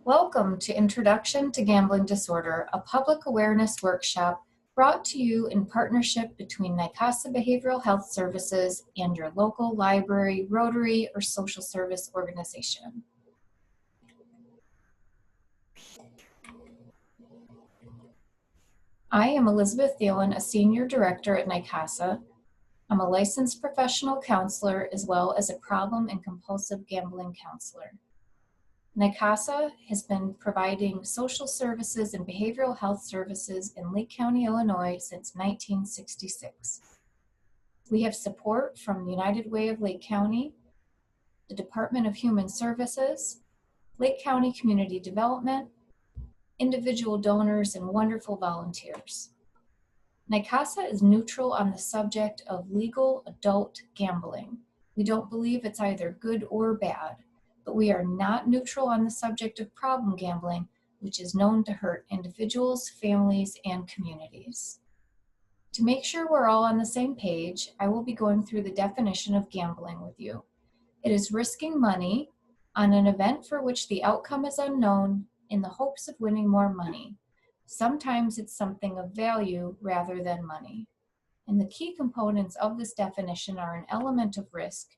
Welcome to Introduction to Gambling Disorder, a public awareness workshop brought to you in partnership between Nycasa Behavioral Health Services and your local library, Rotary, or social service organization. I am Elizabeth Thielen, a Senior Director at Nycasa. I'm a licensed professional counselor as well as a problem and compulsive gambling counselor. Nycasa has been providing social services and behavioral health services in Lake County, Illinois since 1966. We have support from the United Way of Lake County, the Department of Human Services, Lake County Community Development, individual donors, and wonderful volunteers. Nycasa is neutral on the subject of legal adult gambling. We don't believe it's either good or bad, but we are not neutral on the subject of problem gambling, which is known to hurt individuals, families, and communities. To make sure we're all on the same page, I will be going through the definition of gambling with you. It is risking money on an event for which the outcome is unknown in the hopes of winning more money. Sometimes it's something of value rather than money. And the key components of this definition are an element of risk,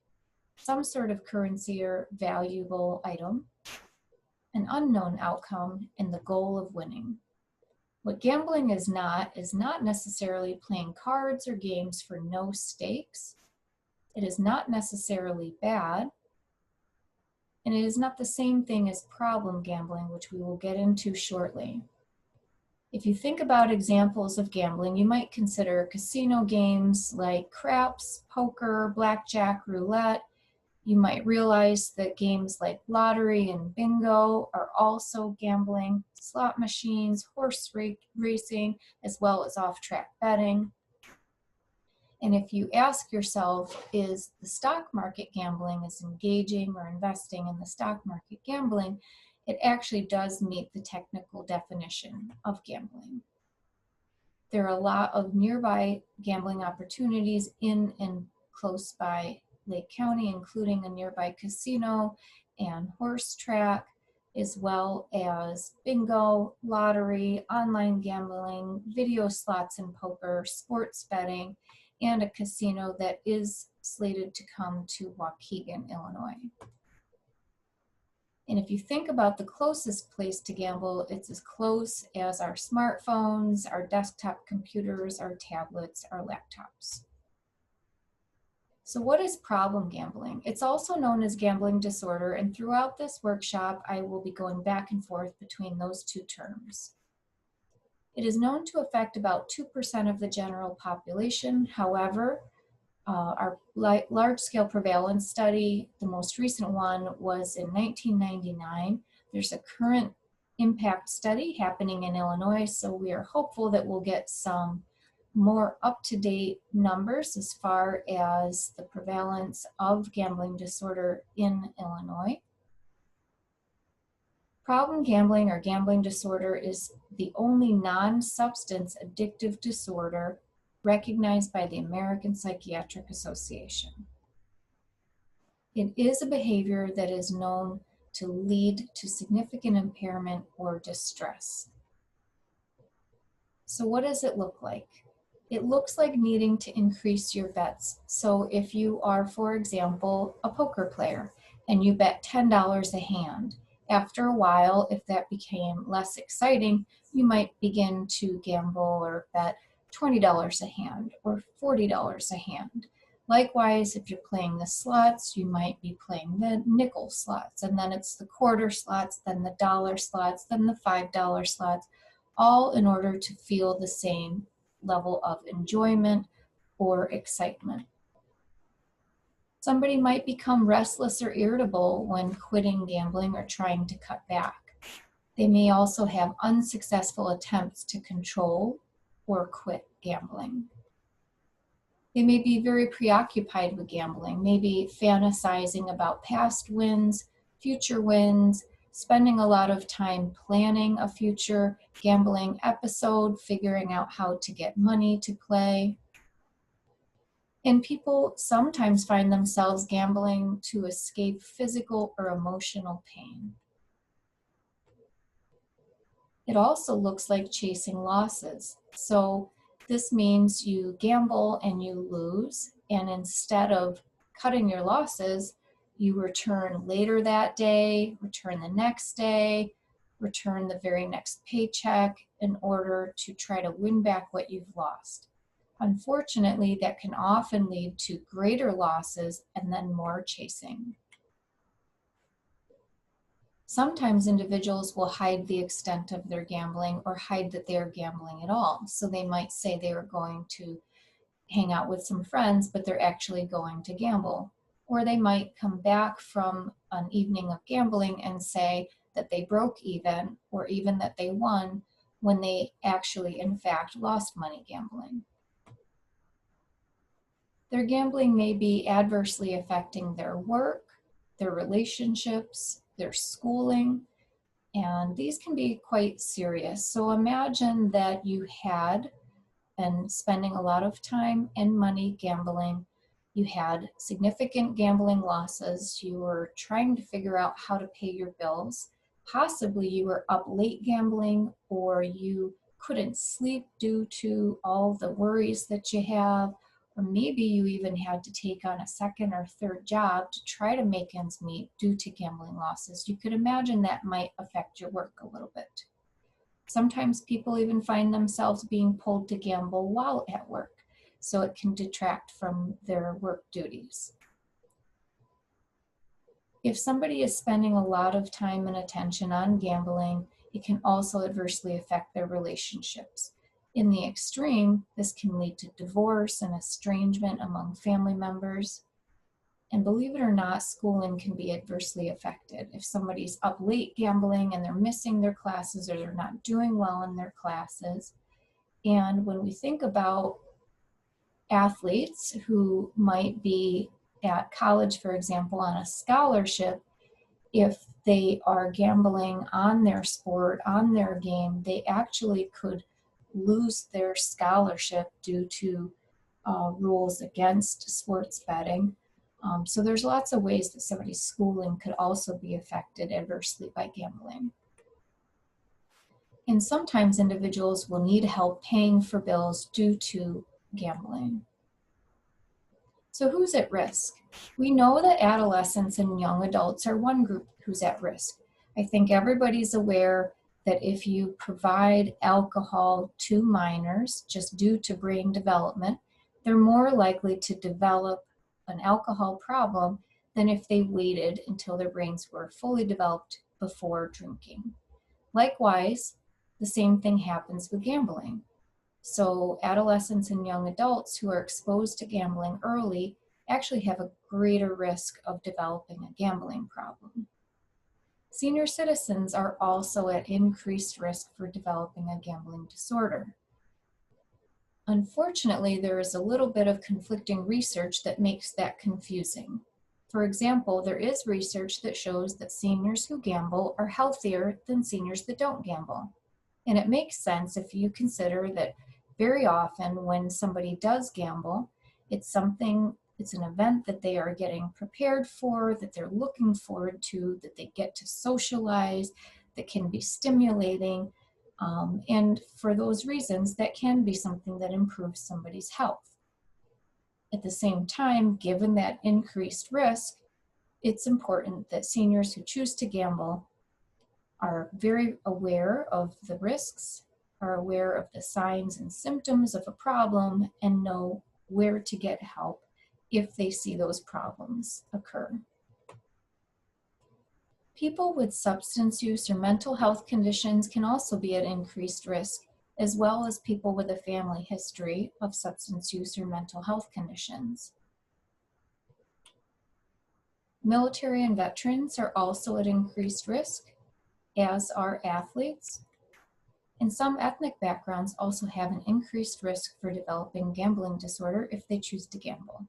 some sort of currency or valuable item, an unknown outcome, and the goal of winning. What gambling is not necessarily playing cards or games for no stakes. It is not necessarily bad, and it is not the same thing as problem gambling, which we will get into shortly. If you think about examples of gambling, you might consider casino games like craps, poker, blackjack, roulette. You might realize that games like lottery and bingo are also gambling, slot machines, horse racing, as well as off-track betting. And if you ask yourself, is the stock market gambling, is engaging or investing in the stock market gambling, it actually does meet the technical definition of gambling. There are a lot of nearby gambling opportunities in and close by Lake County, including a nearby casino and horse track, as well as bingo, lottery, online gambling, video slots and poker, sports betting, and a casino that is slated to come to Waukegan, Illinois. And if you think about the closest place to gamble, it's as close as our smartphones, our desktop computers, our tablets, our laptops. So what is problem gambling? It's also known as gambling disorder, and throughout this workshop, I will be going back and forth between those two terms. It is known to affect about 2% of the general population. However, our large-scale prevalence study, the most recent one, was in 1999. There's a current impact study happening in Illinois, so we are hopeful that we'll get some more up-to-date numbers as far as the prevalence of gambling disorder in Illinois. Problem gambling or gambling disorder is the only non-substance addictive disorder recognized by the American Psychiatric Association. It is a behavior that is known to lead to significant impairment or distress. So what does it look like? It looks like needing to increase your bets. So if you are, for example, a poker player and you bet $10 a hand, after a while, if that became less exciting, you might begin to gamble or bet $20 a hand or $40 a hand. Likewise, if you're playing the slots, you might be playing the nickel slots, and then it's the quarter slots, then the dollar slots, then the $5 slots, all in order to feel the same level of enjoyment or excitement. Somebody might become restless or irritable when quitting gambling or trying to cut back. They may also have unsuccessful attempts to control or quit gambling. They may be very preoccupied with gambling, maybe fantasizing about past wins, future wins, spending a lot of time planning a future gambling episode, figuring out how to get money to play. And people sometimes find themselves gambling to escape physical or emotional pain. It also looks like chasing losses. So this means you gamble and you lose, and instead of cutting your losses, you return later that day, return the next day, return the very next paycheck in order to try to win back what you've lost. Unfortunately, that can often lead to greater losses and then more chasing. Sometimes individuals will hide the extent of their gambling or hide that they are gambling at all. So they might say they are going to hang out with some friends, but they're actually going to gamble. Or they might come back from an evening of gambling and say that they broke even or even that they won when they actually, in fact, lost money gambling. Their gambling may be adversely affecting their work, their relationships, their schooling, and these can be quite serious. So imagine that you had been spending a lot of time and money gambling. You had significant gambling losses. You were trying to figure out how to pay your bills. Possibly you were up late gambling, or you couldn't sleep due to all the worries that you have, or maybe you even had to take on a second or third job to try to make ends meet due to gambling losses. You could imagine that might affect your work a little bit. Sometimes people even find themselves being pulled to gamble while at work, so it can detract from their work duties. If somebody is spending a lot of time and attention on gambling, it can also adversely affect their relationships. In the extreme, this can lead to divorce and estrangement among family members. And believe it or not, schooling can be adversely affected. If somebody's up late gambling and they're missing their classes or they're not doing well in their classes. And when we think about athletes who might be at college, for example, on a scholarship, if they are gambling on their sport, on their game, they actually could lose their scholarship due to rules against sports betting. So there's lots of ways that somebody's schooling could also be affected adversely by gambling. And sometimes individuals will need help paying for bills due to gambling. So who's at risk? We know that adolescents and young adults are one group who's at risk. I think everybody's aware that if you provide alcohol to minors just due to brain development, they're more likely to develop an alcohol problem than if they waited until their brains were fully developed before drinking. Likewise, the same thing happens with gambling. So adolescents and young adults who are exposed to gambling early actually have a greater risk of developing a gambling problem. Senior citizens are also at increased risk for developing a gambling disorder. Unfortunately, there is a little bit of conflicting research that makes that confusing. For example, there is research that shows that seniors who gamble are healthier than seniors that don't gamble. And it makes sense if you consider that very often when somebody does gamble, it's an event that they are getting prepared for, that they're looking forward to, that they get to socialize, that can be stimulating. And for those reasons, that can be something that improves somebody's health. At the same time, given that increased risk, it's important that seniors who choose to gamble are very aware of the risks, are aware of the signs and symptoms of a problem, and know where to get help if they see those problems occur. People with substance use or mental health conditions can also be at increased risk, as well as people with a family history of substance use or mental health conditions. Military and veterans are also at increased risk, as are athletes. And some ethnic backgrounds also have an increased risk for developing gambling disorder if they choose to gamble.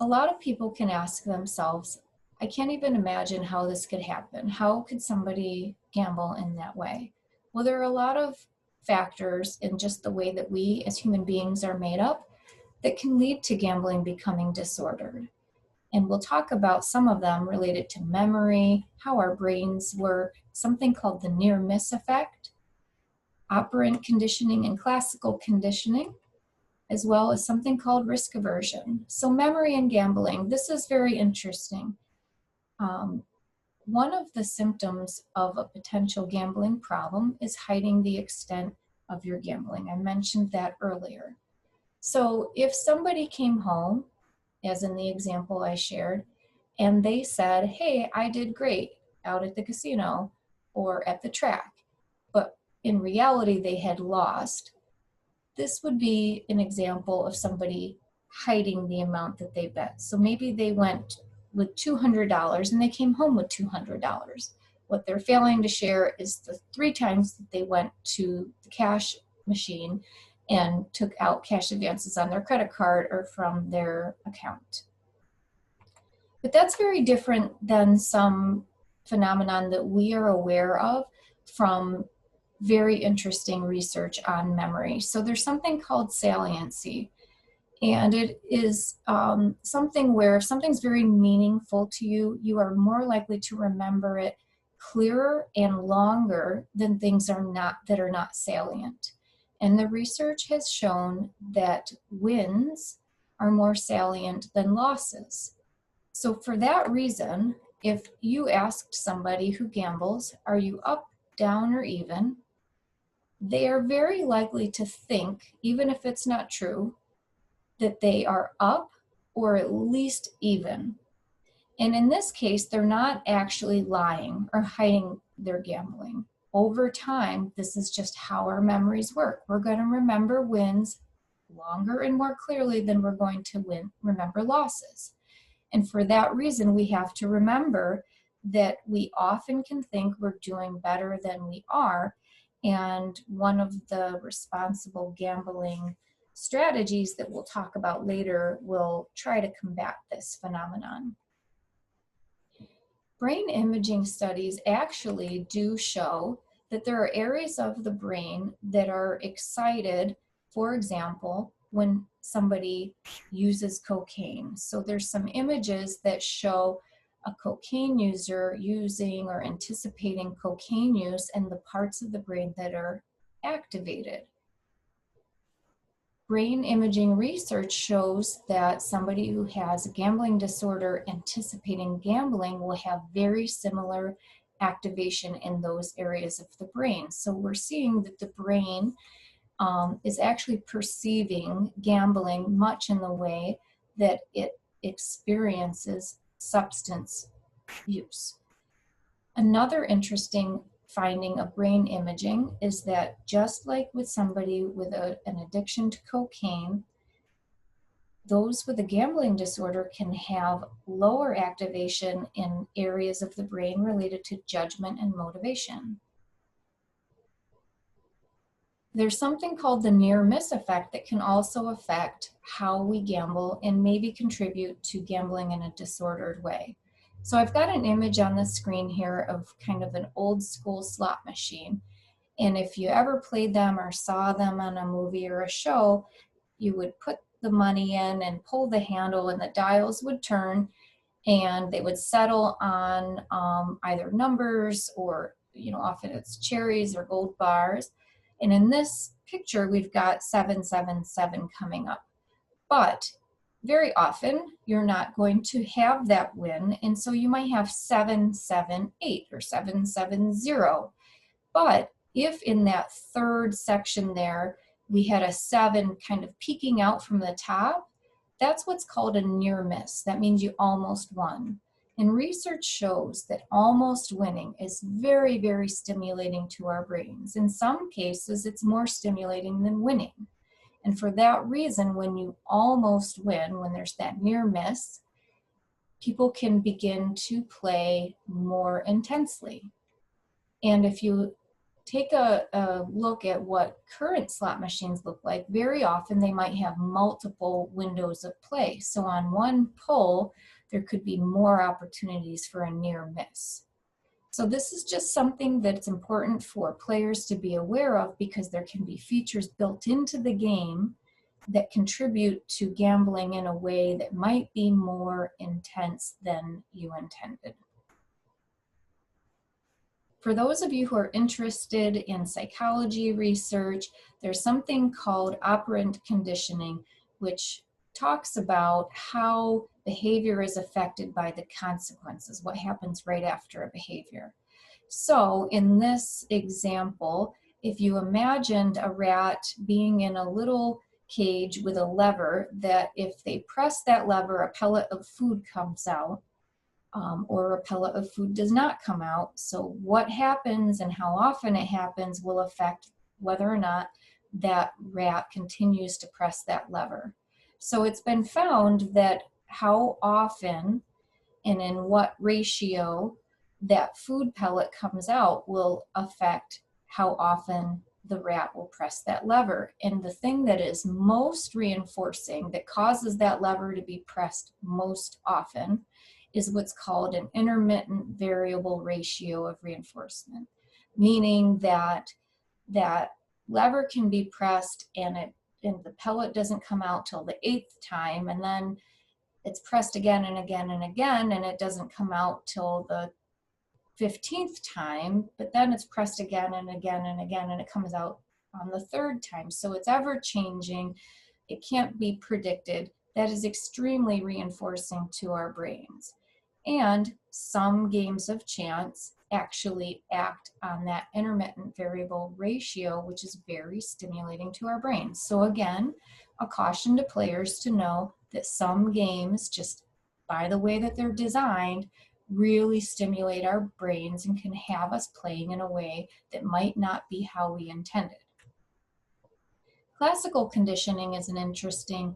A lot of people can ask themselves, I can't even imagine how this could happen. How could somebody gamble in that way? Well, there are a lot of factors in just the way that we as human beings are made up that can lead to gambling becoming disordered. And we'll talk about some of them related to memory, how our brains work, something called the Nearmiss Effect, Operant Conditioning and Classical Conditioning, as well as something called risk aversion. So memory and gambling, this is very interesting. One of the symptoms of a potential gambling problem is hiding the extent of your gambling. I mentioned that earlier. So if somebody came home, as in the example I shared, and they said, hey, I did great out at the casino or at the track, but in reality they had lost, this would be an example of somebody hiding the amount that they bet. So maybe they went with $200 and they came home with $200. What they're failing to share is the 3 times that they went to the cash machine and took out cash advances on their credit card or from their account. But that's very different than some phenomenon that we are aware of from very interesting research on memory. So there's something called saliency, and it is something where if something's very meaningful to you, you are more likely to remember it clearer and longer than things that are not salient. And the research has shown that wins are more salient than losses. So for that reason, if you asked somebody who gambles, are you up, down, or even? They are very likely to think, even if it's not true, that they are up or at least even. And in this case, they're not actually lying or hiding their gambling. Over time, this is just how our memories work. We're going to remember wins longer and more clearly than we're going to remember losses. And for that reason, we have to remember that we often can think we're doing better than we are. And one of the responsible gambling strategies that we'll talk about later will try to combat this phenomenon. Brain imaging studies actually do show that there are areas of the brain that are excited, for example, when somebody uses cocaine. So there's some images that show a cocaine user using or anticipating cocaine use and the parts of the brain that are activated. Brain imaging research shows that somebody who has a gambling disorder anticipating gambling will have very similar activation in those areas of the brain. So we're seeing that the brain is actually perceiving gambling much in the way that it experiences substance use. Another interesting finding of brain imaging is that just like with somebody with an addiction to cocaine, those with a gambling disorder can have lower activation in areas of the brain related to judgment and motivation. There's something called the near-miss effect that can also affect how we gamble and maybe contribute to gambling in a disordered way. So I've got an image on the screen here of kind of an old school slot machine. And if you ever played them or saw them on a movie or a show, you would put the money in and pull the handle and the dials would turn and they would settle on either numbers or, often it's cherries or gold bars. And in this picture, we've got 777 coming up. But very often, you're not going to have that win, and so you might have 778 or 770. But if in that third section there, we had a 7 kind of peeking out from the top, that's what's called a near miss. That means you almost won. And research shows that almost winning is very, very stimulating to our brains. In some cases, it's more stimulating than winning. And for that reason, when you almost win, when there's that near miss, people can begin to play more intensely. And if you take a look at what current slot machines look like, very often they might have multiple windows of play. So on one pull, there could be more opportunities for a near miss. So this is just something that's important for players to be aware of because there can be features built into the game that contribute to gambling in a way that might be more intense than you intended. For those of you who are interested in psychology research, there's something called operant conditioning, which talks about how behavior is affected by the consequences, what happens right after a behavior. So in this example, if you imagined a rat being in a little cage with a lever that if they press that lever, a pellet of food comes out, or a pellet of food does not come out. So what happens and how often it happens will affect whether or not that rat continues to press that lever. So it's been found that how often and in what ratio that food pellet comes out will affect how often the rat will press that lever. And the thing that is most reinforcing, that causes that lever to be pressed most often, is what's called an intermittent variable ratio of reinforcement, meaning that that lever can be pressed and the pellet doesn't come out till the 8th time, and then it's pressed again and again and again, and it doesn't come out till the 15th time, but then it's pressed again and again and again, and it comes out on the 3rd time. So it's ever changing. It can't be predicted. That is extremely reinforcing to our brains. And some games of chance actually act on that intermittent variable ratio, which is very stimulating to our brains. So again, a caution to players to know that some games, just by the way that they're designed, really stimulate our brains and can have us playing in a way that might not be how we intended. Classical conditioning is an interesting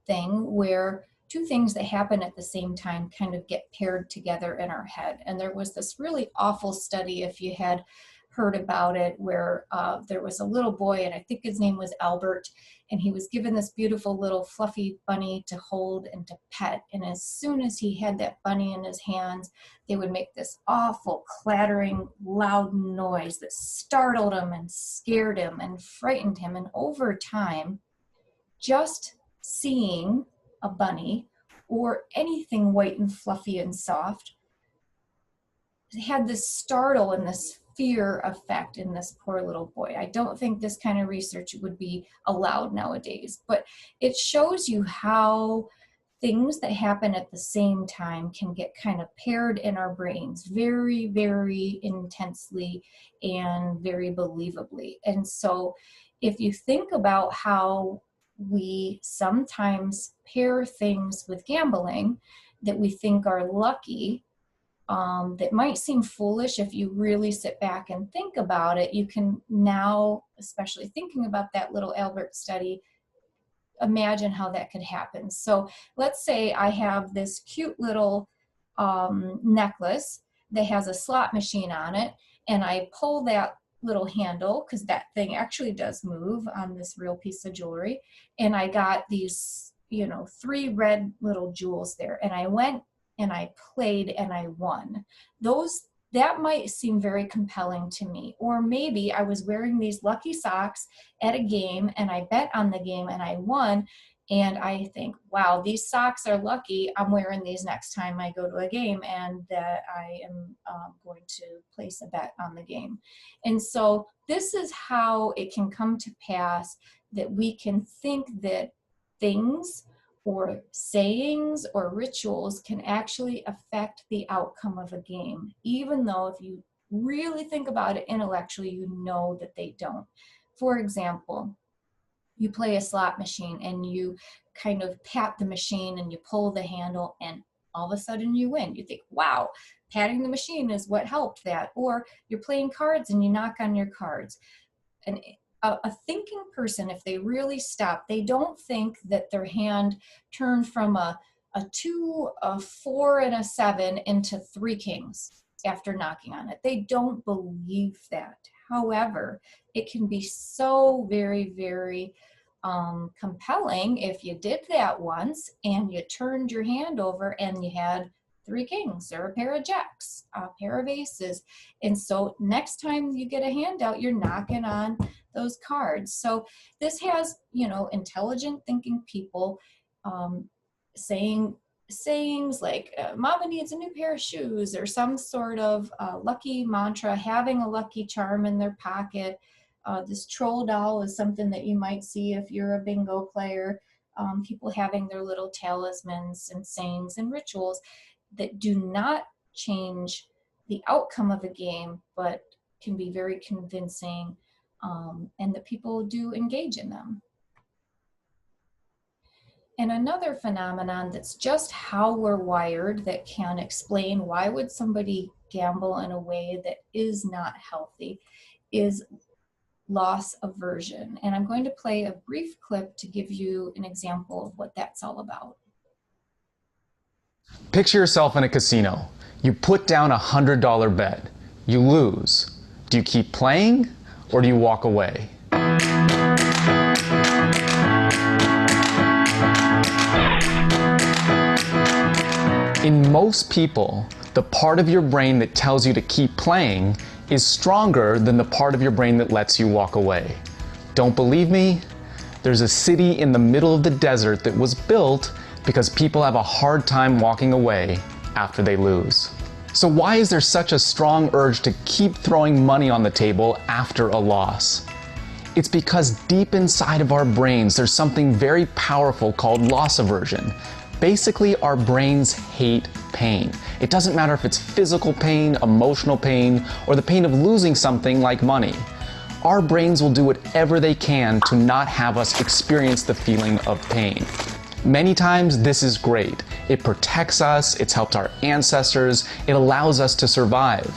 thing where two things that happen at the same time kind of get paired together in our head. And there was this really awful study, if you had heard about it, where there was a little boy, and I think his name was Albert, and he was given this beautiful little fluffy bunny to hold and to pet. And as soon as he had that bunny in his hands, they would make this awful clattering loud noise that startled him and scared him and frightened him. And over time, just seeing a bunny or anything white and fluffy and soft had this startle and this fear effect in this poor little boy. I don't think this kind of research would be allowed nowadays, but it shows you how things that happen at the same time can get kind of paired in our brains very, very intensely and very believably. And so if you think about how we sometimes pair things with gambling that we think are lucky, that might seem foolish if you really sit back and think about it, you can now, especially thinking about that little Albert study, imagine how that could happen. So let's say I have this cute little necklace that has a slot machine on it, and I pull that little handle, because that thing actually does move on this real piece of jewelry, and I got these, 3 red little jewels there, and I went and I played and I won. That might seem very compelling to me. Or maybe I was wearing these lucky socks at a game and I bet on the game and I won, and I think, wow, these socks are lucky. I'm wearing these next time I go to a game, and that I am going to place a bet on the game. And so this is how it can come to pass that we can think that things or sayings or rituals can actually affect the outcome of a game, even though if you really think about it intellectually, you know that they don't. For example, you play a slot machine and you kind of pat the machine and you pull the handle and all of a sudden you win. You think, wow, patting the machine is what helped that. Or you're playing cards and you knock on your cards. And a thinking person, if they really stop, they don't think that their hand turned from a 2, a 4, and a 7 into 3 kings after knocking on it. They don't believe that. However, it can be so very, very compelling if you did that once and you turned your hand over and you had 3 kings or a pair of jacks, a pair of aces. And so next time you get a handout, you're knocking on those cards. So this has, intelligent thinking people saying sayings like mama needs a new pair of shoes, or some sort of lucky mantra, having a lucky charm in their pocket. This troll doll is something that you might see if you're a bingo player. People having their little talismans and sayings and rituals that do not change the outcome of a game, but can be very convincing, and that people do engage in them. And another phenomenon that's just how we're wired that can explain why would somebody gamble in a way that is not healthy is loss aversion. And I'm going to play a brief clip to give you an example of what that's all about. Picture yourself in a casino. You put down a $100 bet. You lose. Do you keep playing or do you walk away? In most people, the part of your brain that tells you to keep playing is stronger than the part of your brain that lets you walk away. Don't believe me? There's a city in the middle of the desert that was built because people have a hard time walking away after they lose. So why is there such a strong urge to keep throwing money on the table after a loss? It's because deep inside of our brains, there's something very powerful called loss aversion. Basically, our brains hate pain. It doesn't matter if it's physical pain, emotional pain, or the pain of losing something like money. Our brains will do whatever they can to not have us experience the feeling of pain. Many times, this is great. It protects us, it's helped our ancestors, it allows us to survive.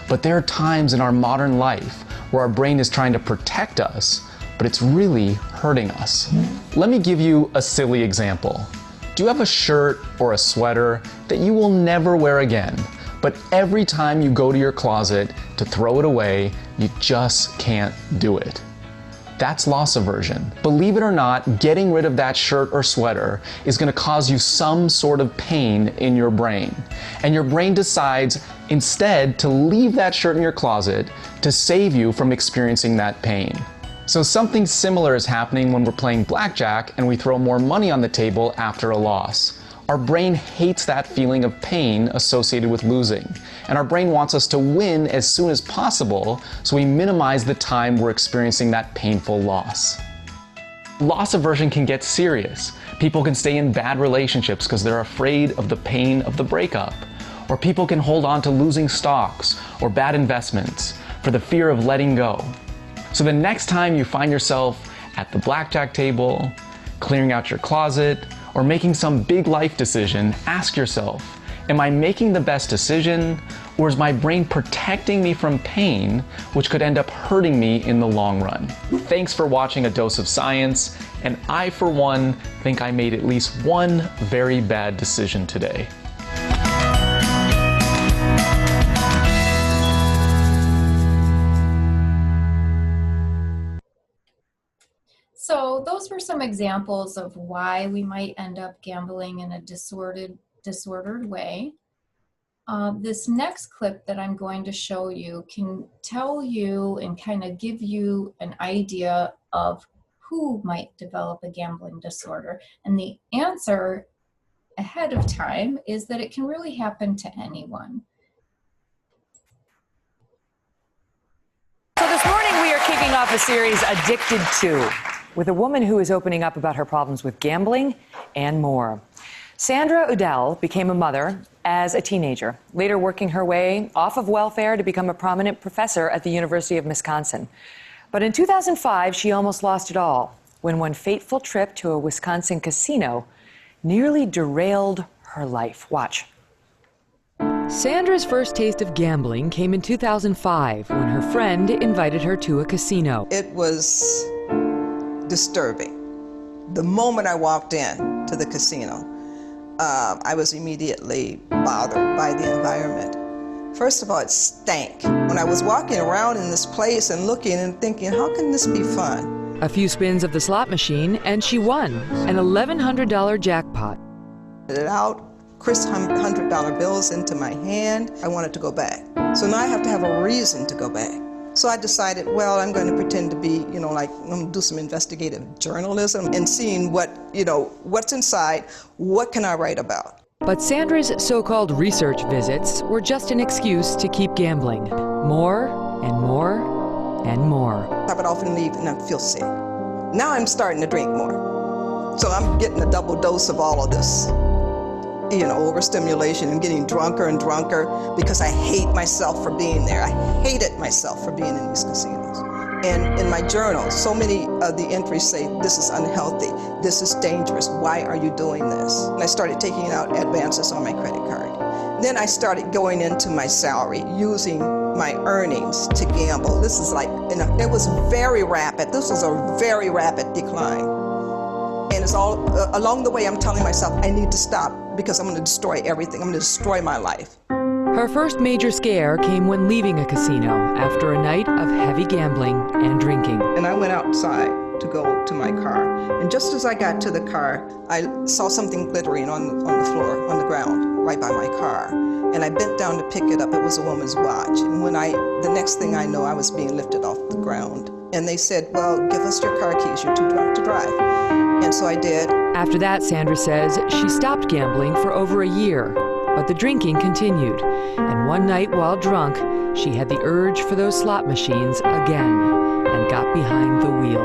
But there are times in our modern life where our brain is trying to protect us, but it's really hurting us. Let me give you a silly example. Do you have a shirt or a sweater that you will never wear again, but every time you go to your closet to throw it away, you just can't do it? That's loss aversion. Believe it or not, getting rid of that shirt or sweater is going to cause you some sort of pain in your brain. And your brain decides instead to leave that shirt in your closet to save you from experiencing that pain. So something similar is happening when we're playing blackjack and we throw more money on the table after a loss. Our brain hates that feeling of pain associated with losing, and our brain wants us to win as soon as possible, so we minimize the time we're experiencing that painful loss. Loss aversion can get serious. People can stay in bad relationships because they're afraid of the pain of the breakup, or people can hold on to losing stocks or bad investments for the fear of letting go. So the next time you find yourself at the blackjack table, clearing out your closet, or making some big life decision, ask yourself, am I making the best decision, or is my brain protecting me from pain, which could end up hurting me in the long run? Thanks for watching A Dose of Science, and I, for one, think I made at least one very bad decision today. So those were some examples of why we might end up gambling in a disordered way. This next clip that I'm going to show you can tell you and kind of give you an idea of who might develop a gambling disorder. And the answer ahead of time is that it can really happen to anyone. So this morning we are kicking off a series, Addicted To, with a woman who is opening up about her problems with gambling and more. Sandra Udell became a mother as a teenager, later working her way off of welfare to become a prominent professor at the University of Wisconsin. But in 2005, she almost lost it all when one fateful trip to a Wisconsin casino nearly derailed her life. Watch. Sandra's first taste of gambling came in 2005 when her friend invited her to a casino. It was disturbing. The moment I walked in to the casino, I was immediately bothered by the environment. First of all, it stank. When I was walking around in this place and looking and thinking, how can this be fun? A few spins of the slot machine and she won an $1,100 jackpot. It out, crisp $100 bills into my hand. I wanted to go back. So now I have to have a reason to go back. So I decided, well, I'm going to pretend to be, like, I'm going to do some investigative journalism and seeing what, what's inside, what can I write about? But Sandra's so-called research visits were just an excuse to keep gambling. More and more and more. I would often leave and I'd feel sick. Now I'm starting to drink more. So I'm getting a double dose of all of this, overstimulation and getting drunker and drunker because I hate myself for being there. I hated myself for being in these casinos. And in my journal, so many of the entries say, this is unhealthy, this is dangerous, why are you doing this? And I started taking out advances on my credit card. Then I started going into my salary, using my earnings to gamble. This is like, it was very rapid. This was a very rapid decline. And it's all, along the way, I'm telling myself, I need to stop because I'm going to destroy everything. I'm going to destroy my life. Her first major scare came when leaving a casino after a night of heavy gambling and drinking. And I went outside to go to my car. And just as I got to the car, I saw something glittering on the floor, on the ground, right by my car. And I bent down to pick it up. It was a woman's watch. And the next thing I know, I was being lifted off the ground. And they said, well, give us your car keys. You're too drunk to drive. And so I did. After that, Sandra says she stopped gambling for over a year, but the drinking continued. And one night while drunk, she had the urge for those slot machines again and got behind the wheel.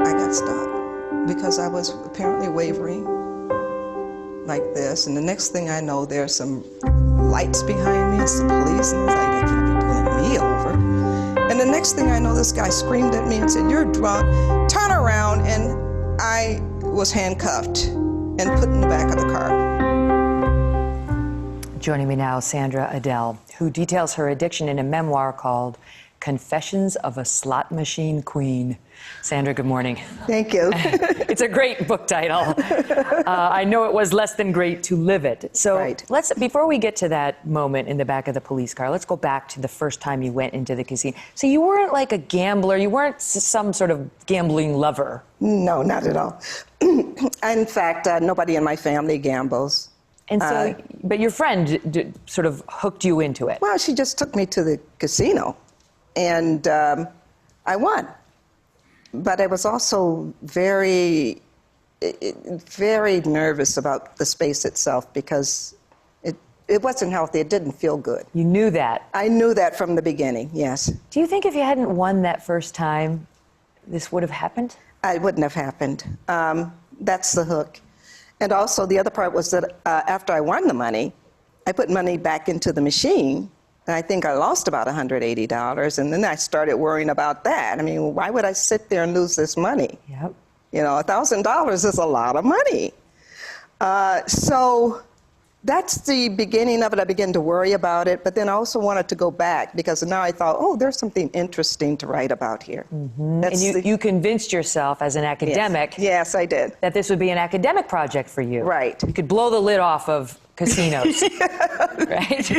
I got stopped because I was apparently wavering like this. And the next thing I know, there's some lights behind me. It's the police. And it's like, they can't be pulling me over. And the next thing I know, this guy screamed at me and said, you're drunk. Turn around. And I was handcuffed and put in the back of the car. Joining me now, Sandra Udell, who details her addiction in a memoir called Confessions of a Slot Machine Queen. Sandra, good morning. Thank you. It's a great book title. I know it was less than great to live it. So right. Before we get to that moment in the back of the police car, let's go back to the first time you went into the casino. So you weren't like a gambler, you weren't some sort of gambling lover. No, not at all. In fact, nobody in my family gambles. And so, but your friend sort of hooked you into it. Well, she just took me to the casino, and I won. But I was also very, very nervous about the space itself because it wasn't healthy. It didn't feel good. You knew that? I knew that from the beginning, yes. Do you think if you hadn't won that first time, this would have happened? It wouldn't have happened. That's the hook. And also the other part was that after I won the money, I put money back into the machine. And I think I lost about $180, and then I started worrying about that. I mean, why would I sit there and lose this money? Yep. $1,000 is a lot of money. So that's the beginning of it. I began to worry about it, but then I also wanted to go back because now I thought, oh, there's something interesting to write about here. Mm-hmm. And you convinced yourself as an academic. Yes, I did. That this would be an academic project for you. Right. You could blow the lid off of casinos. Right?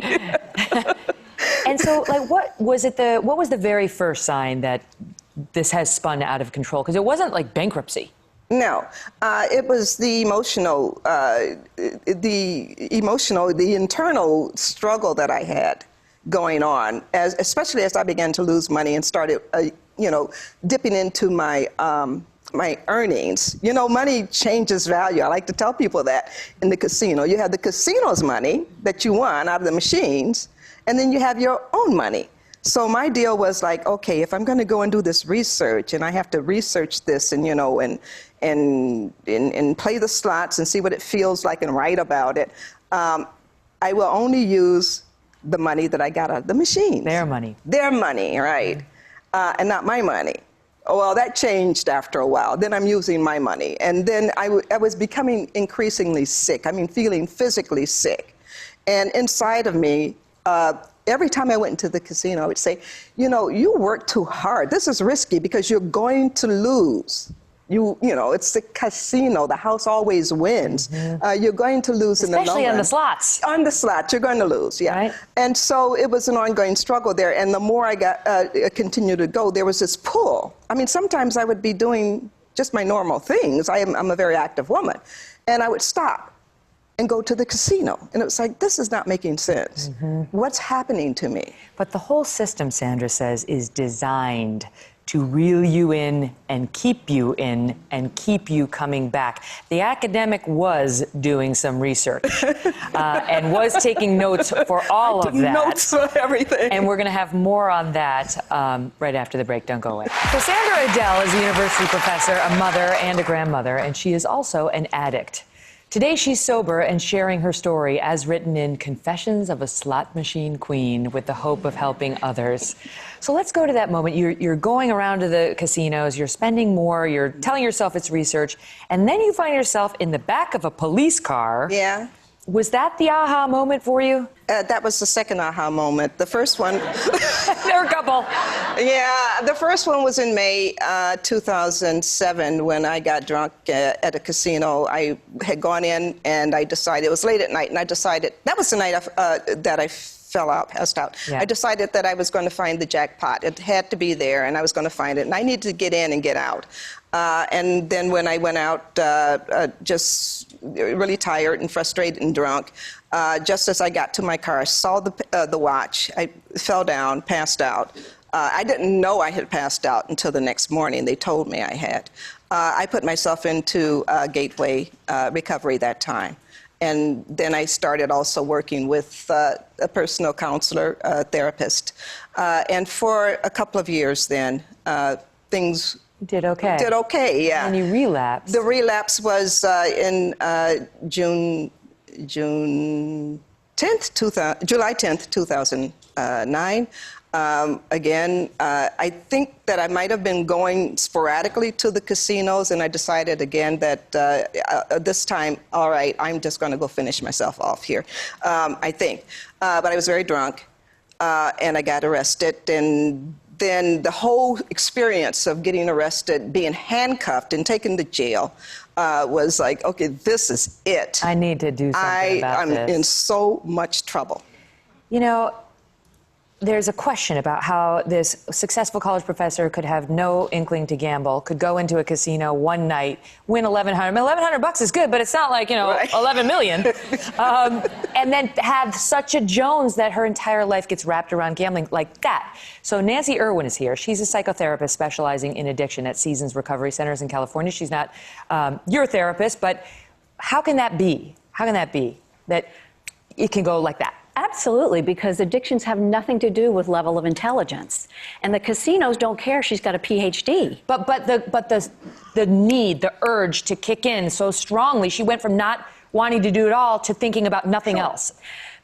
And so, like, what was the very first sign that this has spun out of control? Because it wasn't like bankruptcy. No, it was the internal struggle that I had going on, especially as I began to lose money and started, dipping into my my earnings. Money changes value. I like to tell people that in the casino. You have the casino's money that you won out of the machines, and then you have your own money. So my deal was like, okay, if I'm going to go and do this research, and I have to research this, and and play the slots and see what it feels like and write about it, I will only use the money that I got out of the machines. Their money. Their money, right, and not my money. Well, that changed after a while. Then I'm using my money. And then I was becoming increasingly sick. I mean, feeling physically sick. And inside of me, every time I went into the casino, I would say, you work too hard. This is risky because you're going to lose. It's the casino. The house always wins. Mm-hmm. You're going to lose in the long run. Especially on the slots. On the slots, you're going to lose, yeah. Right. And so it was an ongoing struggle there. And the more I continued to go, there was this pull. I mean, sometimes I would be doing just my normal things. I'm a very active woman. And I would stop. and go to the casino. And it was like, this is not making sense. What's happening to me? But the whole system, Sandra says, is designed to reel you in and keep you in and keep you coming back. The academic was doing some research and was taking notes for all of that. Notes for everything. And we're going to have more on that right after the break. Don't go away. So Sandra Udell is a university professor, a mother, and a grandmother, and she is also an addict. Today, she's sober and sharing her story as written in Confessions of a Slot Machine Queen with the hope of helping others. So let's go to that moment. You're going around to the casinos, you're spending more, you're telling yourself it's research, and then you find yourself in the back of a police car. Yeah. Was that the aha moment for you? That was the second aha moment. The first one... There were a couple. Yeah, the first one was in May 2007 when I got drunk at a casino. I had gone in and I decided, it was late at night, and I decided, that was the night that I fell out, passed out. Yeah. I decided that I was going to find the jackpot. It had to be there, and I was going to find it, and I needed to get in and get out. And then when I went out, just really tired and frustrated and drunk, just as I got to my car, I saw the watch. I fell down, passed out. I didn't know I had passed out until the next morning. They told me I had. I put myself into Gateway recovery that time. And then I started also working with a personal counselor, a therapist. And for a couple of years then, things Did okay. did okay, yeah. And you relapsed. The relapse was in July 10th, 2009. Again, I think that I might have been going sporadically to the casinos, and I decided again that this time, all right, I'm just going to go finish myself off here, I think. But I was very drunk, and I got arrested, and then the whole experience of getting arrested, being handcuffed and taken to jail was like, okay, this is it. I need to do something about this. I'm in so much trouble. You know, there's a question about how this successful college professor could have no inkling to gamble, could go into a casino one night, win $1,100. I mean, $1,100 is good, but it's not like, you know, right. 11 million. And then have such a Jones that her entire life gets wrapped around gambling like that. So Nancy Irwin is here. She's a psychotherapist specializing in addiction at Seasons Recovery Centers in California. She's not your therapist, but how can that be? How can that be that it can go like that? Absolutely, because addictions have nothing to do with level of intelligence. And the casinos don't care she's got a PhD. But the need, the urge to kick in so strongly, she went from not wanting to do it all to thinking about nothing else.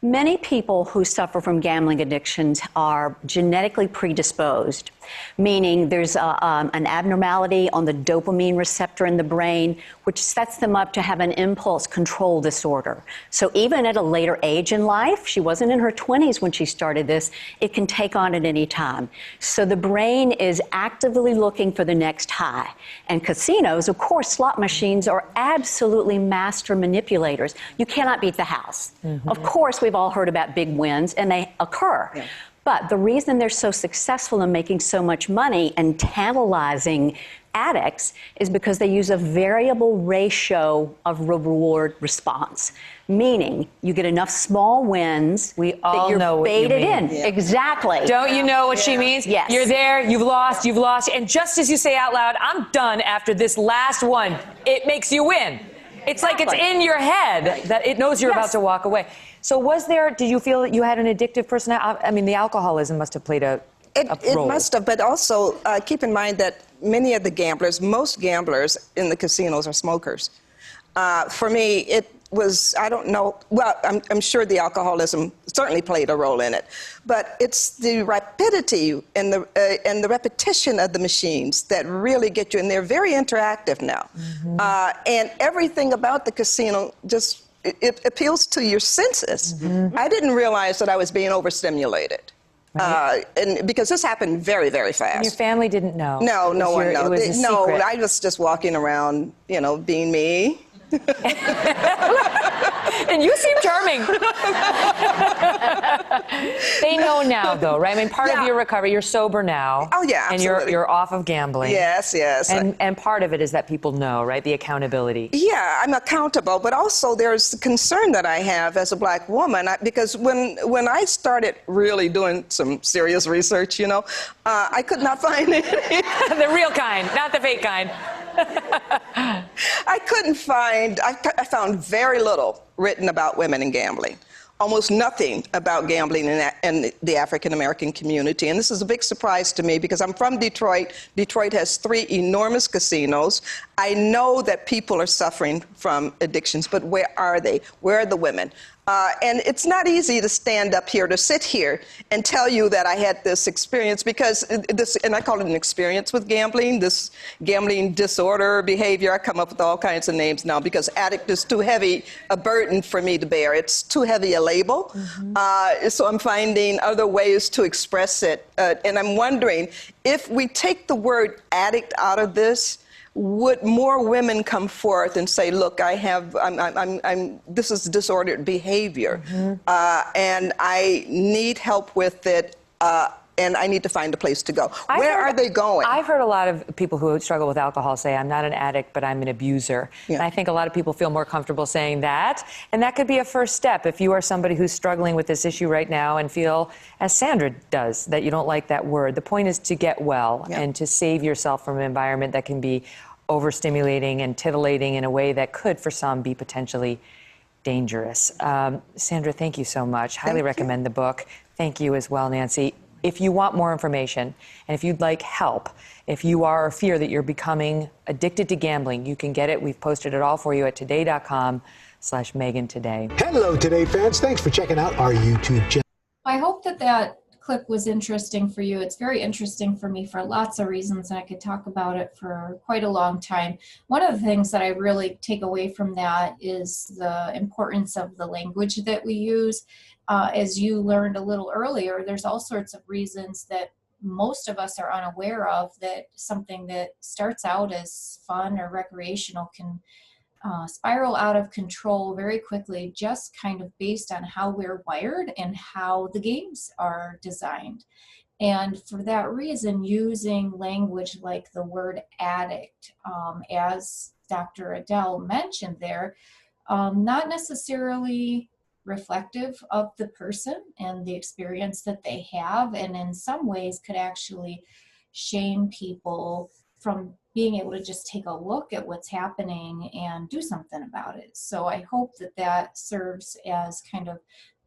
Many people who suffer from gambling addictions are genetically predisposed, meaning there's an abnormality on the dopamine receptor in the brain, which sets them up to have an impulse control disorder. So even at a later age in life, she wasn't in her 20s when she started this, it can take on at any time. So the brain is actively looking for the next high. And casinos, of course, slot machines are absolutely master manipulators. You cannot beat the house. Mm-hmm. Of course, we've all heard about big wins, and they occur. Yeah. But the reason they're so successful in making so much money and tantalizing addicts is because they use a variable ratio of reward response, meaning you get enough small wins that you're baited in. Yeah. Exactly. Don't you know what she means? Yes. You're there, you've lost, and just as you say out loud, I'm done after this last one, it makes you win. It's like it's in your head that it knows you're about to walk away. So did you feel that you had an addictive personality? I mean, the alcoholism must have played a role. It must have, but also keep in mind that many of the gamblers, most gamblers in the casinos are smokers. For me, it was, I don't know, well, I'm sure the alcoholism certainly played a role in it, but it's the rapidity and the repetition of the machines that really get you, and they're very interactive now. Mm-hmm. And everything about the casino just, it appeals to your senses. Mm-hmm. I didn't realize that I was being overstimulated. Right. And because this happened very, very fast. And your family didn't know? No, no one knew. It was a secret. No, I was just walking around, you know, being me. And you seem charming. They know now, though, right? I mean, part of Yeah. your recovery, you're sober now. Oh, yeah, And absolutely. you're off of gambling. Yes, yes. And part of it is that people know, right? The accountability. Yeah, I'm accountable, but also there's concern that I have as a black woman because when I started really doing some serious research, you know, I could not find any. The real kind, not the fake kind. I found very little written about women in gambling. Almost nothing about gambling in the African American community. And this is a big surprise to me because I'm from Detroit. Detroit has 3 enormous casinos. I know that people are suffering from addictions, but where are they? Where are the women? And it's not easy to stand up here, to sit here and tell you that I had this experience because and I call it an experience with gambling, this gambling disorder behavior. I come up with all kinds of names now because addict is too heavy a burden for me to bear. It's too heavy a label. So I'm finding other ways to express it. And I'm wondering if we take the word addict out of this, would more women come forth and say, look, this is disordered behavior, and I need help with it, and I need to find a place to go. Where are they going? I've heard a lot of people who struggle with alcohol say, I'm not an addict, but I'm an abuser. Yeah. And I think a lot of people feel more comfortable saying that. And that could be a first step if you are somebody who's struggling with this issue right now and feel, as Sandra does, that you don't like that word. The point is to get well and to save yourself from an environment that can be overstimulating and titillating in a way that could, for some, be potentially dangerous. Sandra, thank you so much. Highly recommend the book. Thank you as well, Nancy. If you want more information and if you'd like help, if you are or fear that you're becoming addicted to gambling, you can get it. We've posted it all for you at today.com/Megan Today. Hello, Today fans. Thanks for checking out our YouTube channel. I hope that clip was interesting for you. It's very interesting for me for lots of reasons, and I could talk about it for quite a long time. One of the things that I really take away from that is the importance of the language that we use. As you learned a little earlier, there's all sorts of reasons that most of us are unaware of that something that starts out as fun or recreational can spiral out of control very quickly, just kind of based on how we're wired and how the games are designed. And for that reason, using language like the word addict, as Dr. Adele mentioned there, not necessarily reflective of the person and the experience that they have, and in some ways could actually shame people from being able to just take a look at what's happening and do something about it. So I hope that serves as kind of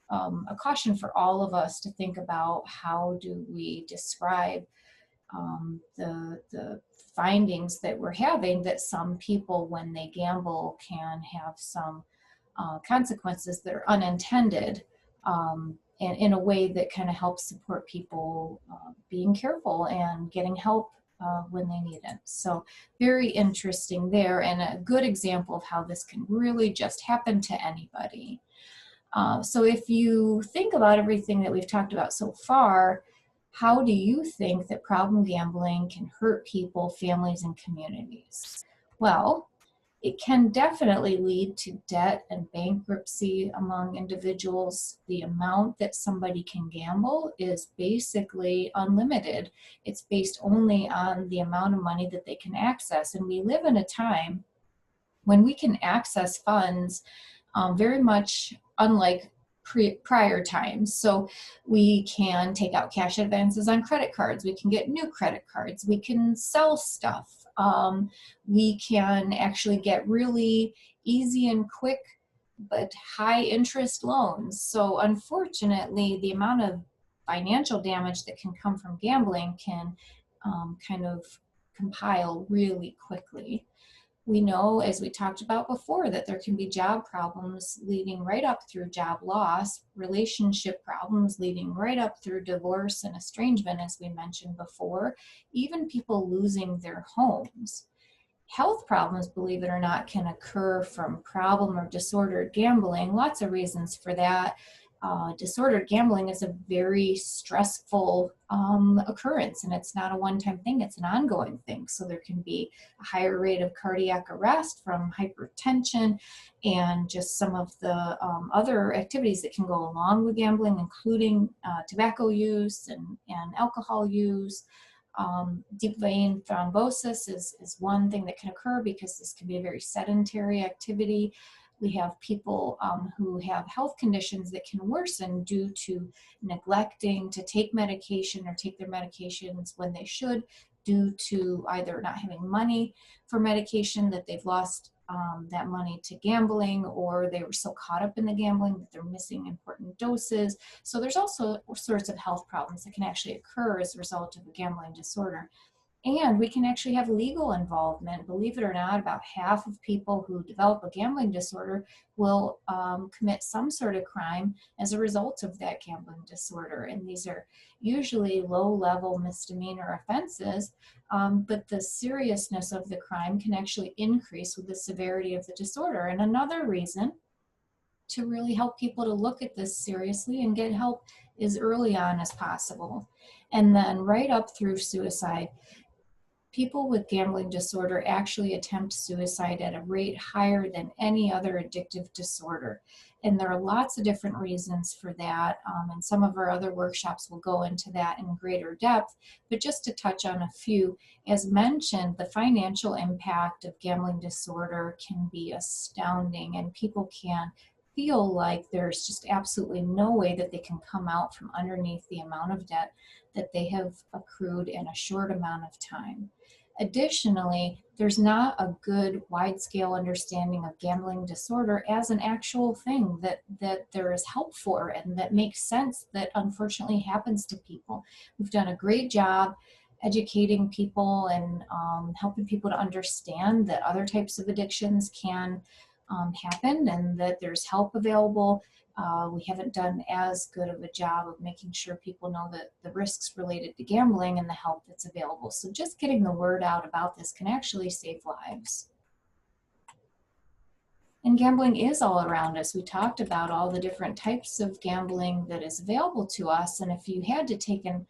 a caution for all of us to think about how do we describe the findings that we're having, that some people, when they gamble, can have some consequences that are unintended, and in a way that kind of helps support people being careful and getting help when they need it. So very interesting there, and a good example of how this can really just happen to anybody. So if you think about everything that we've talked about so far, how do you think that problem gambling can hurt people, families, and communities? Well, it can definitely lead to debt and bankruptcy among individuals. The amount that somebody can gamble is basically unlimited. It's based only on the amount of money that they can access. And we live in a time when we can access funds very much unlike prior times. So we can take out cash advances on credit cards. We can get new credit cards. We can sell stuff. We can actually get really easy and quick but high interest loans. So unfortunately, the amount of financial damage that can come from gambling can kind of compile really quickly. We know, as we talked about before, that there can be job problems leading right up through job loss, relationship problems leading right up through divorce and estrangement, as we mentioned before, even people losing their homes. Health problems, believe it or not, can occur from problem or disordered gambling. Lots of reasons for that. disordered gambling is a very stressful occurrence, and it's not a one-time thing, it's an ongoing thing. So there can be a higher rate of cardiac arrest from hypertension and just some of the other activities that can go along with gambling, including tobacco use and alcohol use. Deep vein thrombosis is one thing that can occur because this can be a very sedentary activity. We have people who have health conditions that can worsen due to neglecting to take medication or take their medications when they should, due to either not having money for medication, that they've lost that money to gambling, or they were so caught up in the gambling that they're missing important doses. So there's also all sorts of health problems that can actually occur as a result of a gambling disorder. And we can actually have legal involvement. Believe it or not, about half of people who develop a gambling disorder will commit some sort of crime as a result of that gambling disorder. And these are usually low-level misdemeanor offenses, but the seriousness of the crime can actually increase with the severity of the disorder. And another reason to really help people to look at this seriously and get help as early on as possible. And then right up through suicide. People with gambling disorder actually attempt suicide at a rate higher than any other addictive disorder. And there are lots of different reasons for that. And some of our other workshops will go into that in greater depth. But just to touch on a few, as mentioned, the financial impact of gambling disorder can be astounding, and people can feel like there's just absolutely no way that they can come out from underneath the amount of debt that they have accrued in a short amount of time. Additionally, there's not a good wide-scale understanding of gambling disorder as an actual thing that there is help for and that makes sense, that unfortunately happens to people. We've done a great job educating people and helping people to understand that other types of addictions can happen and that there's help available. We haven't done as good of a job of making sure people know that the risks related to gambling and the help that's available. So just getting the word out about this can actually save lives. And gambling is all around us. We talked about all the different types of gambling that is available to us. And if you had to take a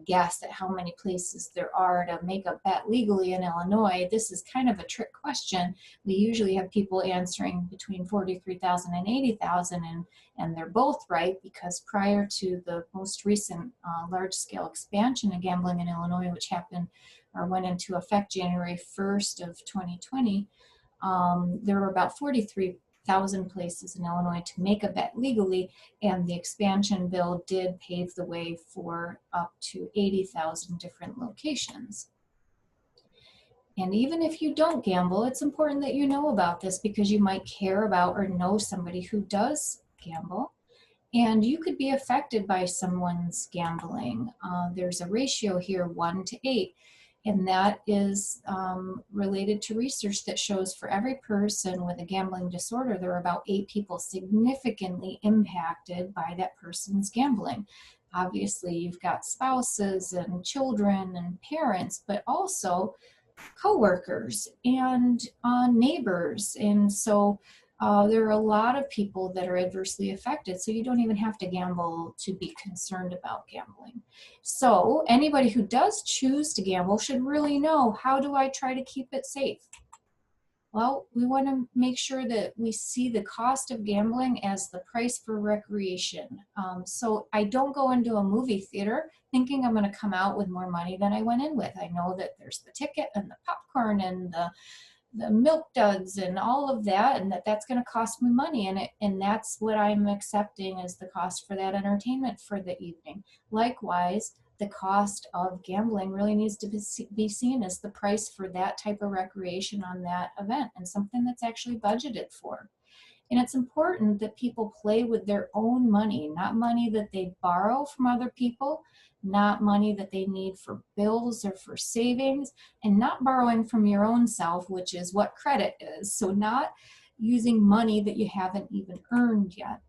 guess at how many places there are to make a bet legally in Illinois, this is kind of a trick question. We usually have people answering between 43,000 and 80,000, and they're both right, because prior to the most recent large-scale expansion of gambling in Illinois, which happened or went into effect January 1st of 2020, there were about 43,000 places in Illinois to make a bet legally, and the expansion bill did pave the way for up to 80,000 different locations. And even if you don't gamble, it's important that you know about this, because you might care about or know somebody who does gamble, and you could be affected by someone's gambling. There's a ratio here, 1 to 8. And that is related to research that shows for every person with a gambling disorder, there are about 8 people significantly impacted by that person's gambling. Obviously, you've got spouses and children and parents, but also coworkers and neighbors. And so there are a lot of people that are adversely affected, so you don't even have to gamble to be concerned about gambling. So anybody who does choose to gamble should really know, how do I try to keep it safe? Well, we want to make sure that we see the cost of gambling as the price for recreation. So I don't go into a movie theater thinking I'm going to come out with more money than I went in with. I know that there's the ticket and the popcorn and the milk duds and all of that, and that's going to cost me money, and that's what I'm accepting as the cost for that entertainment for the evening. Likewise, the cost of gambling really needs to be seen as the price for that type of recreation on that event, and something that's actually budgeted for. And it's important that people play with their own money, not money that they borrow from other people, not money that they need for bills or for savings, and not borrowing from your own self, which is what credit is. So not using money that you haven't even earned yet.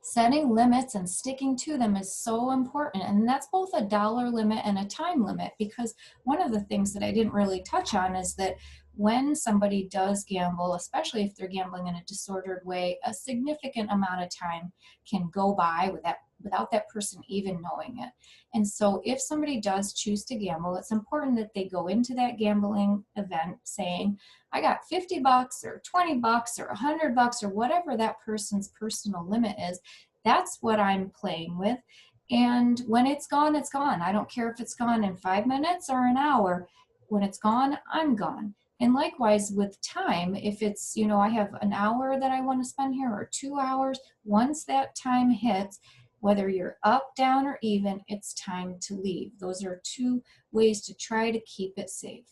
Setting limits and sticking to them is so important. And that's both a dollar limit and a time limit, because one of the things that I didn't really touch on is that when somebody does gamble, especially if they're gambling in a disordered way, a significant amount of time can go by without that person even knowing it. And so if somebody does choose to gamble, it's important that they go into that gambling event saying, I got 50 bucks or 20 bucks or 100 bucks or whatever that person's personal limit is. That's what I'm playing with. And when it's gone, it's gone. I don't care if it's gone in 5 minutes or an hour. When it's gone, I'm gone. And likewise with time, if it's, I have an hour that I want to spend here or 2 hours, once that time hits, whether you're up, down, or even, it's time to leave. Those are two ways to try to keep it safe.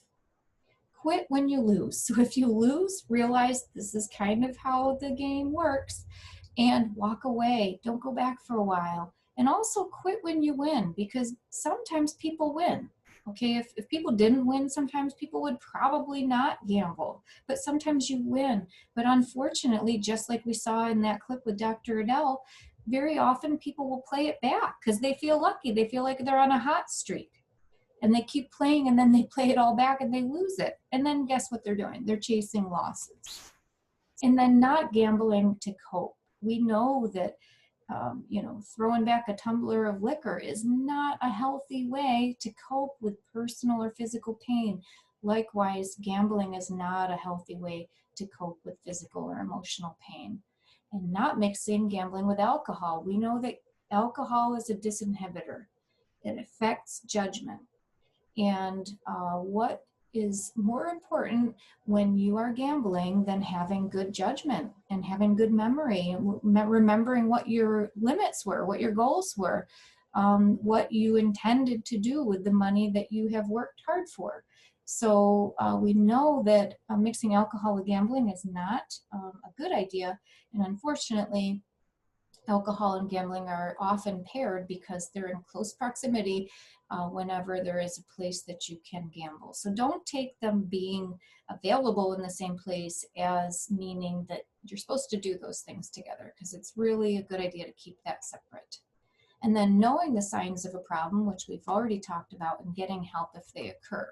Quit when you lose. So if you lose, realize this is kind of how the game works and walk away. Don't go back for a while. And also quit when you win, because sometimes people win. Okay, if people didn't win, sometimes people would probably not gamble, but sometimes you win. But unfortunately, just like we saw in that clip with Dr. Adele, very often people will play it back because they feel lucky. They feel like they're on a hot streak. And they keep playing, and then they play it all back and they lose it. And then guess what they're doing? They're chasing losses. And then not gambling to cope. We know that throwing back a tumbler of liquor is not a healthy way to cope with personal or physical pain. Likewise, gambling is not a healthy way to cope with physical or emotional pain. And not mixing gambling with alcohol. We know that alcohol is a disinhibitor. It affects judgment. And what is more important when you are gambling than having good judgment and having good memory and remembering what your limits were, what your goals were, what you intended to do with the money that you have worked hard for. So we know that mixing alcohol with gambling is not a good idea. And unfortunately, alcohol and gambling are often paired because they're in close proximity whenever there is a place that you can gamble. So don't take them being available in the same place as meaning that you're supposed to do those things together, because it's really a good idea to keep that separate. And then knowing the signs of a problem, which we've already talked about, and getting help if they occur.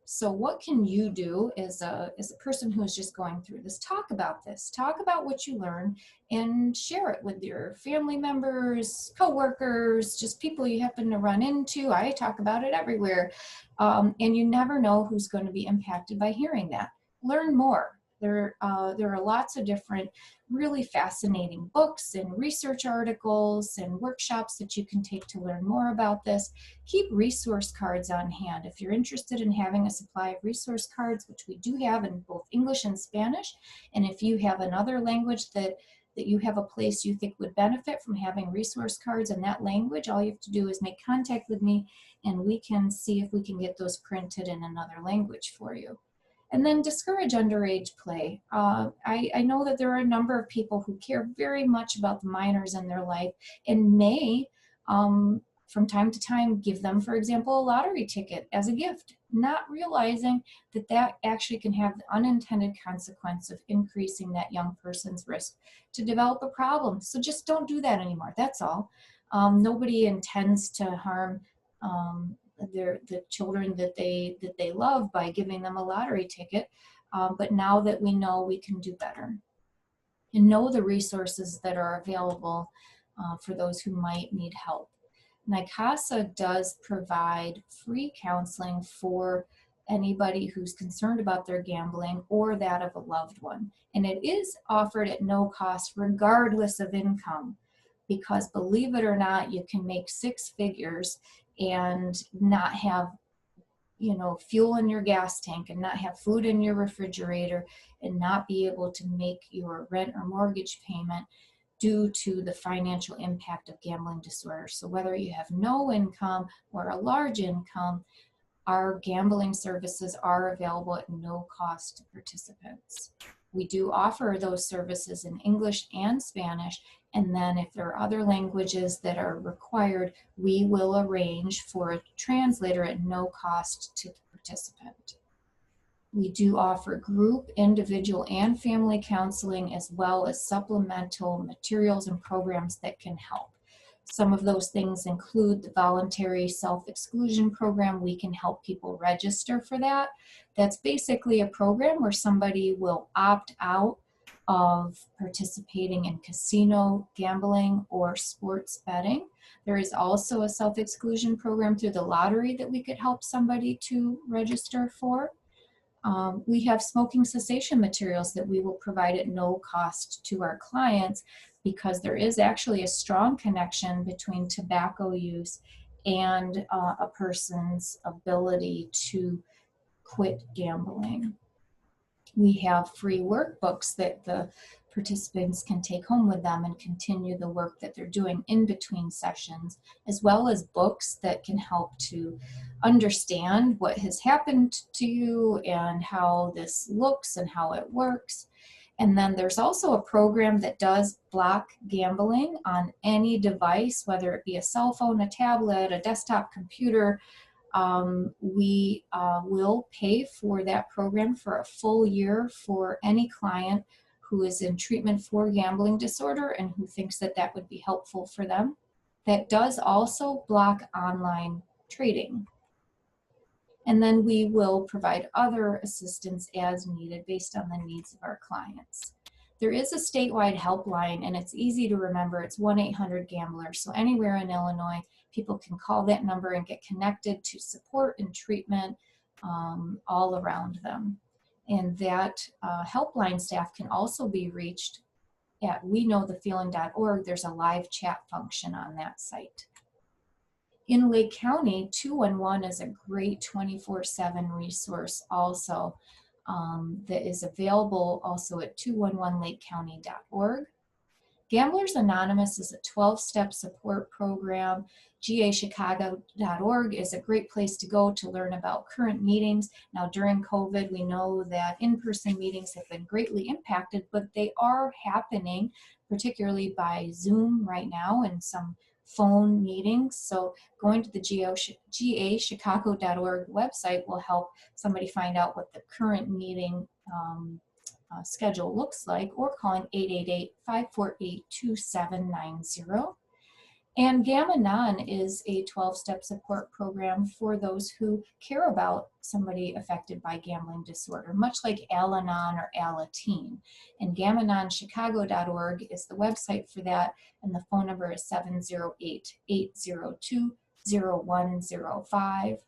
So what can you do as a person who is just going through this? Talk about this. Talk about what you learn and share it with your family members, coworkers, just people you happen to run into. I talk about it everywhere. And you never know who's going to be impacted by hearing that. Learn more. There are lots of different really fascinating books and research articles and workshops that you can take to learn more about this. Keep resource cards on hand. If you're interested in having a supply of resource cards, which we do have in both English and Spanish, and if you have another language that you have a place you think would benefit from having resource cards in that language, all you have to do is make contact with me and we can see if we can get those printed in another language for you. And then discourage underage play. I know that there are a number of people who care very much about the minors in their life and may, from time to time, give them, for example, a lottery ticket as a gift, not realizing that that actually can have the unintended consequence of increasing that young person's risk to develop a problem. So just don't do that anymore, that's all. Nobody intends to harm the children that they love by giving them a lottery ticket, but now that we know, we can do better and know the resources that are available for those who might need help. Nycasa does provide free counseling for anybody who's concerned about their gambling or that of a loved one, and it is offered at no cost regardless of income, because believe it or not, you can make 6 figures and not have fuel in your gas tank and not have food in your refrigerator and not be able to make your rent or mortgage payment due to the financial impact of gambling disorder. So whether you have no income or a large income, our gambling services are available at no cost to participants. We do offer those services in English and Spanish, and then if there are other languages that are required, we will arrange for a translator at no cost to the participant. We do offer group, individual, and family counseling, as well as supplemental materials and programs that can help. Some of those things include the voluntary self-exclusion program. We can help people register for that. That's basically a program where somebody will opt out of participating in casino, gambling, or sports betting. There is also a self-exclusion program through the lottery that we could help somebody to register for. We have smoking cessation materials that we will provide at no cost to our clients, because there is actually a strong connection between tobacco use and a person's ability to quit gambling. We have free workbooks that the participants can take home with them and continue the work that they're doing in between sessions, as well as books that can help to understand what has happened to you and how this looks and how it works. And then there's also a program that does block gambling on any device, whether it be a cell phone, a tablet, a desktop computer. We will pay for that program for a full year for any client who is in treatment for gambling disorder and who thinks that that would be helpful for them. That does also block online trading. And then we will provide other assistance as needed based on the needs of our clients. There is a statewide helpline, and it's easy to remember. It's 1-800-GAMBLER. So anywhere in Illinois, people can call that number and get connected to support and treatment all around them. And that helpline staff can also be reached at weknowthefeeling.org. There's a live chat function on that site. In Lake County, 211 is a great 24/7 resource also that is available also at 211lakecounty.org. Gamblers Anonymous is a 12-step support program. GAChicago.org is a great place to go to learn about current meetings. Now, during COVID, we know that in-person meetings have been greatly impacted, but they are happening, particularly by Zoom right now and some phone meetings. So going to the GAChicago.org website will help somebody find out what the current meeting schedule looks like, or calling 888-548-2790. And Gamma Non is a 12-step support program for those who care about somebody affected by gambling disorder, much like Al-Anon or Alateen. And GammaNonChicago.org is the website for that, and the phone number is 708-802-0105.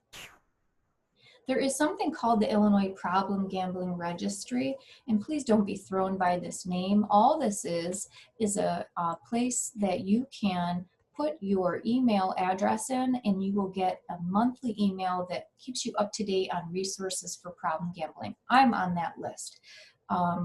There is something called the Illinois Problem Gambling Registry, and please don't be thrown by this name. All this is a place that you can put your email address in, and you will get a monthly email that keeps you up to date on resources for problem gambling. I'm on that list.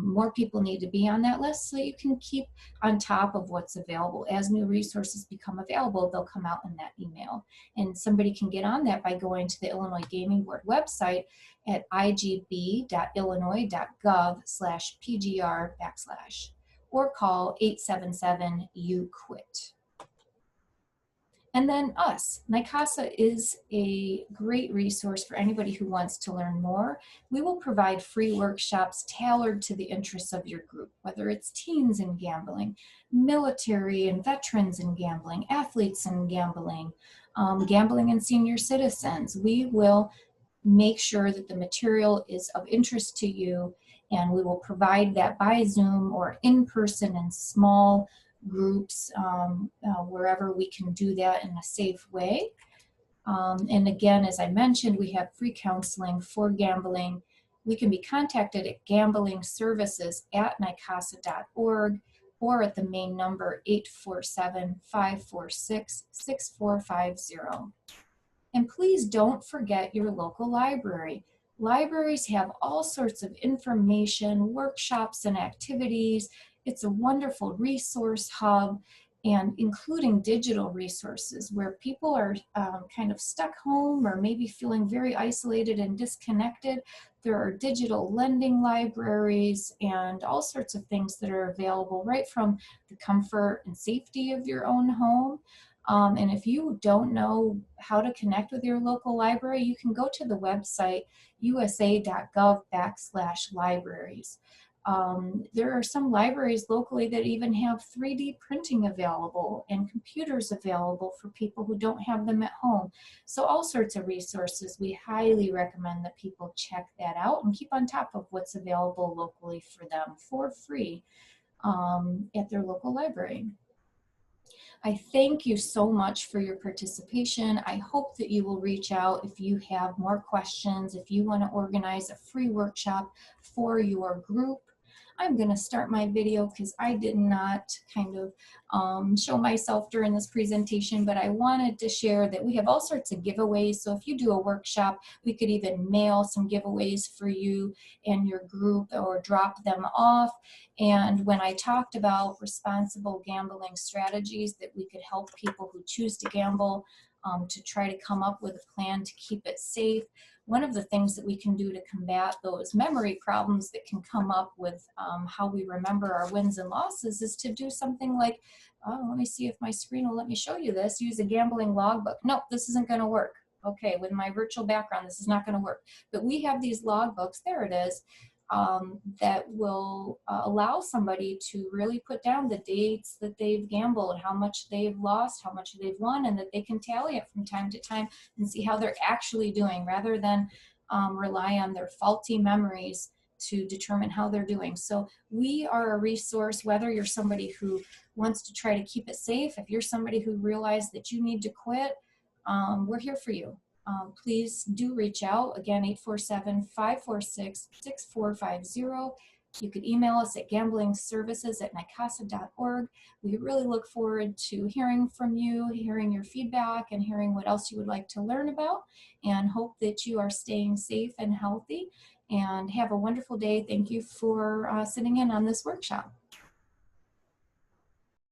More people need to be on that list so you can keep on top of what's available. As new resources become available, they'll come out in that email. And somebody can get on that by going to the Illinois Gaming Board website at igb.illinois.gov/PGR/ or call 877-YOU-QUIT. And then us. Nycasa is a great resource for anybody who wants to learn more. We will provide free workshops tailored to the interests of your group, whether it's teens in gambling, military and veterans in gambling, athletes in gambling, gambling and senior citizens. We will make sure that the material is of interest to you, and we will provide that by Zoom or in person in small groups, wherever we can do that in a safe way. And again, as I mentioned, we have free counseling for gambling. We can be contacted at gamblingservices@nycasa.org or at the main number 847-546-6450. And please don't forget your local library. Libraries have all sorts of information, workshops, and activities. It's a wonderful resource hub, and including digital resources where people are kind of stuck home or maybe feeling very isolated and disconnected. There are digital lending libraries and all sorts of things that are available right from the comfort and safety of your own home. And if you don't know how to connect with your local library, you can go to the website usa.gov/libraries. There are some libraries locally that even have 3D printing available and computers available for people who don't have them at home. So all sorts of resources. We highly recommend that people check that out and keep on top of what's available locally for them for free at their local library. I thank you so much for your participation. I hope that you will reach out if you have more questions, if you want to organize a free workshop for your group. I'm going to start my video because I did not kind of show myself during this presentation, but I wanted to share that we have all sorts of giveaways. So if you do a workshop, we could even mail some giveaways for you and your group or drop them off. And when I talked about responsible gambling strategies that we could help people who choose to gamble to try to come up with a plan to keep it safe, one of the things that we can do to combat those memory problems that can come up with how we remember our wins and losses is to do something like, oh, let me see if my screen will let me show you this, use a gambling logbook. Nope, this isn't going to work. Okay, with my virtual background, this is not going to work. But we have these logbooks, there it is, that will allow somebody to really put down the dates that they've gambled, how much they've lost, how much they've won, and that they can tally it from time to time and see how they're actually doing rather than rely on their faulty memories to determine how they're doing. So we are a resource, whether you're somebody who wants to try to keep it safe, if you're somebody who realized that you need to quit, we're here for you. Please do reach out. Again, 847-546-6450. You could email us at gamblingservices@nycasa.org. We really look forward to hearing from you, hearing your feedback, and hearing what else you would like to learn about, and hope that you are staying safe and healthy. And have a wonderful day. Thank you for sitting in on this workshop.